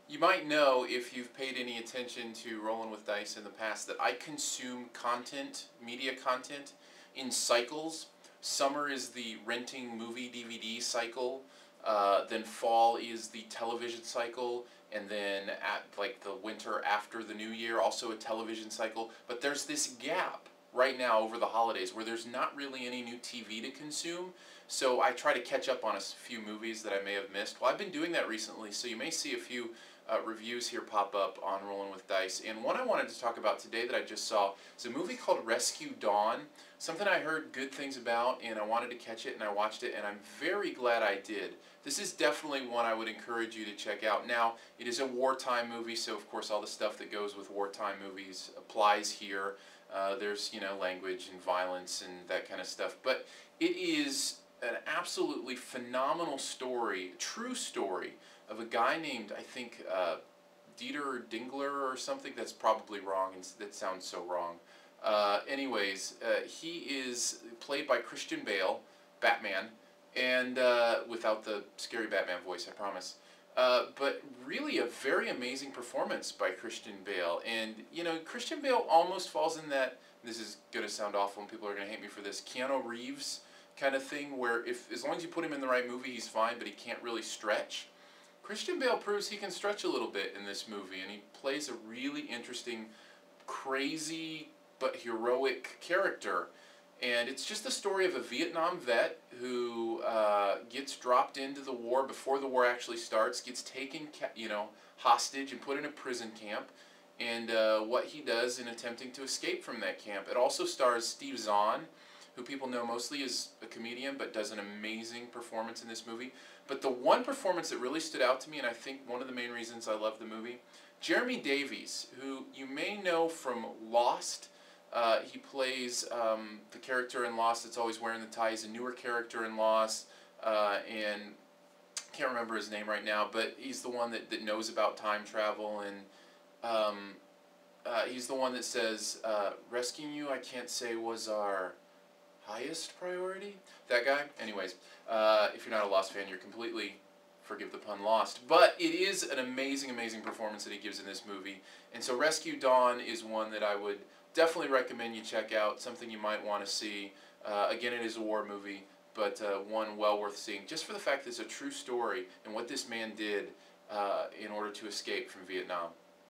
You might know, if you've paid any attention to Rolling with Dice in the past, that I consume content, media content, in cycles. Summer is the renting movie DVD cycle, then fall is the television cycle, and then at like the winter after the new year, also a television cycle. But there's this gap right now over the holidays where there's not really any new TV to consume. So I try to catch up on a few movies that I may have missed. Well, I've been doing that recently, so you may see a few reviews here pop up on Rolling with Dice. And one I wanted to talk about today that I just saw is a movie called Rescue Dawn. Something I heard good things about, and I wanted to catch it, and I watched it, and I'm very glad I did. This is definitely one I would encourage you to check out. Now, it is a wartime movie, so of course all the stuff that goes with wartime movies applies here. There's, you know, language and violence and that kind of stuff. But it is an absolutely phenomenal story, true story, of a guy named, I think, Dieter Dingler or something. That's probably wrong, and that sounds so wrong. Anyways, he is played by Christian Bale, Batman, and without the scary Batman voice, I promise. But really a very amazing performance by Christian Bale. And, you know, Christian Bale almost falls in that, this is going to sound awful and people are going to hate me for this, Keanu Reeves kind of thing, where as long as you put him in the right movie, he's fine, but he can't really stretch. Christian Bale proves he can stretch a little bit in this movie, and he plays a really interesting, crazy, but heroic character. And it's just the story of a Vietnam vet who gets dropped into the war before the war actually starts, gets taken, you know, hostage and put in a prison camp, and what he does in attempting to escape from that camp. It also stars Steve Zahn, who people know mostly as a comedian, but does an amazing performance in this movie. But the one performance that really stood out to me, and I think one of the main reasons I love the movie, Jeremy Davies, who you may know from Lost. He plays the character in Lost that's always wearing the tie. He's a newer character in Lost, and can't remember his name right now, but he's the one that knows about time travel, and he's the one that says, rescuing you, I can't say was our highest priority? That guy? Anyways, if you're not a Lost fan, you're completely, forgive the pun, lost. But it is an amazing, amazing performance that he gives in this movie. And so Rescue Dawn is one that I would definitely recommend you check out, something you might want to see. Again, it is a war movie, but one well worth seeing, just for the fact that it's a true story and what this man did in order to escape from Vietnam.